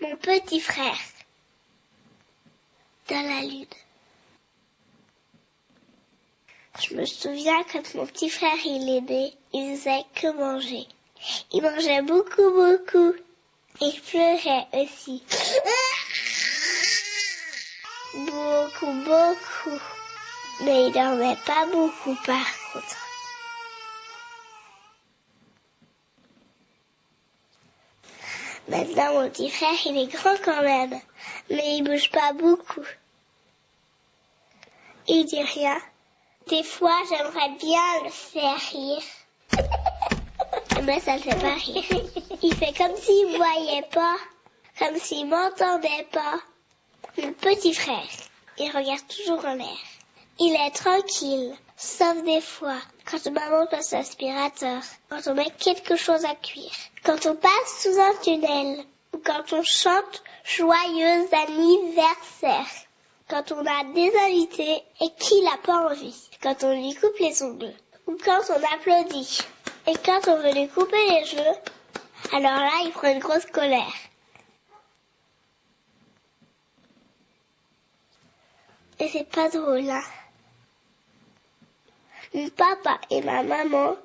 Mon petit frère. Dans la lune. Je me souviens quand mon petit frère il est né, il faisait que manger. Il mangeait beaucoup, beaucoup. Il pleurait aussi. Beaucoup, beaucoup. Mais il dormait pas beaucoup par contre. Maintenant, mon petit frère, il est grand quand même. Mais il bouge pas beaucoup. Il dit rien. Des fois, j'aimerais bien le faire rire. Mais ça ne fait pas rire. Il fait comme s'il ne voyait pas. Comme s'il m'entendait pas. Mon petit frère, il regarde toujours en l'air. Il est tranquille, sauf des fois, quand maman passe l'aspirateur, quand on met quelque chose à cuire, quand on passe sous un tunnel, ou quand on chante joyeux anniversaire, quand on a des invités et qu'il n'a pas envie, quand on lui coupe les ongles, ou quand on applaudit, et quand on veut lui couper les cheveux, alors là, il prend une grosse colère. Et c'est pas drôle, hein. Mon papa et ma maman,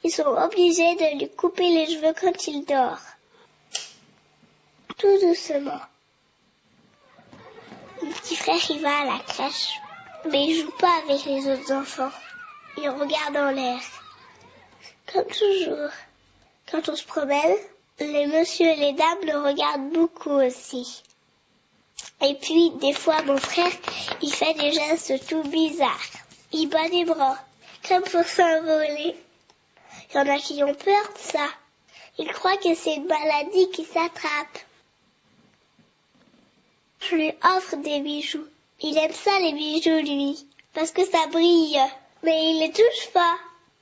ils sont obligés de lui couper les cheveux quand il dort. Tout doucement. Mon petit frère, il va à la crèche, mais il joue pas avec les autres enfants. Il regarde en l'air. Comme toujours. Quand on se promène, les messieurs et les dames le regardent beaucoup aussi. Et puis, des fois, mon frère, il fait des gestes tout bizarres. Il bat les bras, comme pour s'envoler. Il y en a qui ont peur de ça. Ils croient que c'est une maladie qui s'attrape. Je lui offre des bijoux. Il aime ça, les bijoux, lui, parce que ça brille. Mais il les touche pas.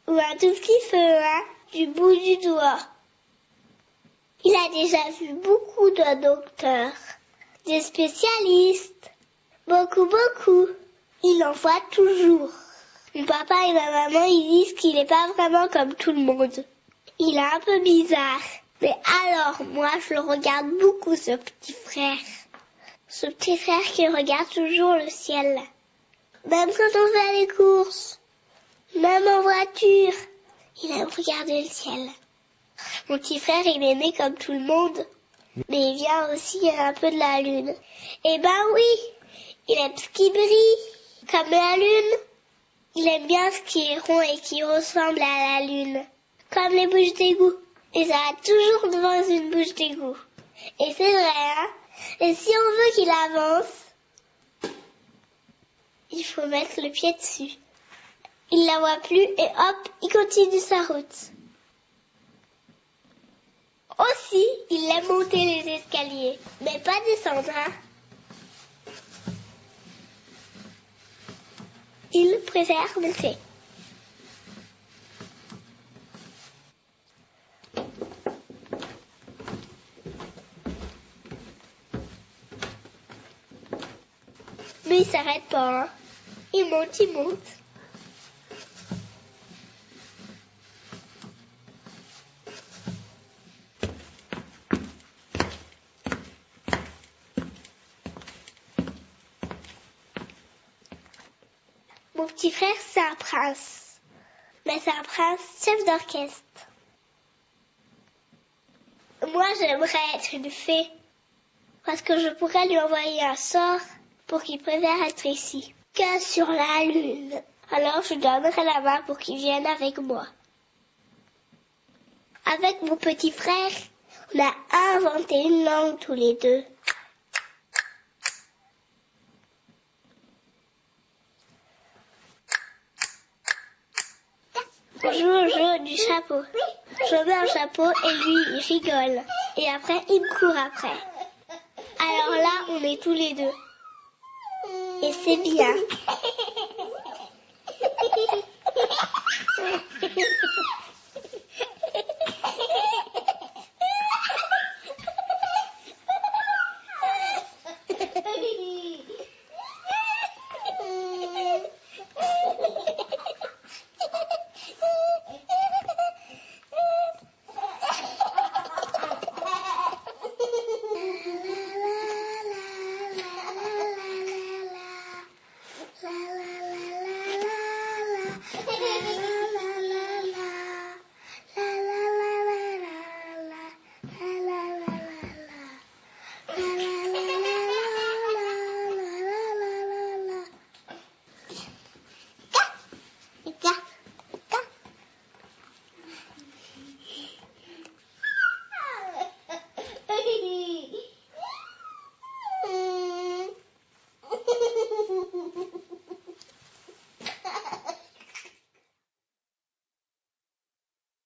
Ou un tout petit feu, hein, du bout du doigt. Il a déjà vu beaucoup de docteurs. Des spécialistes. Beaucoup, beaucoup. Il en voit toujours. Mon papa et ma maman, ils disent qu'il n'est pas vraiment comme tout le monde. Il est un peu bizarre. Mais alors, moi, je le regarde beaucoup, ce petit frère. Ce petit frère qui regarde toujours le ciel. Même quand on fait les courses. Même en voiture. Il aime regarder le ciel. Mon petit frère, il est né comme tout le monde. Mais il vient aussi un peu de la lune. Eh ben oui, il aime ce qui brille, comme la lune. Il aime bien ce qui est rond et qui ressemble à la lune, comme les bouches d'égout. Il s'arrête toujours devant une bouche d'égout. Et c'est vrai, hein. Et si on veut qu'il avance, il faut mettre le pied dessus. Il la voit plus et hop, il continue sa route. Aussi, il aime monter les escaliers, mais pas descendre, hein. Il préfère monter. Mais il s'arrête pas, hein. Il monte, il monte. Mon petit frère, c'est un prince. Mais c'est un prince chef d'orchestre. Moi, j'aimerais être une fée. Parce que je pourrais lui envoyer un sort pour qu'il préfère être ici que sur la lune. Alors, je donnerai la main pour qu'il vienne avec moi. Avec mon petit frère, on a inventé une langue tous les deux. On joue au jeu du chapeau. Je mets un chapeau et lui, il rigole. Et après, il me court après. Alors là, on est tous les deux. Et c'est bien.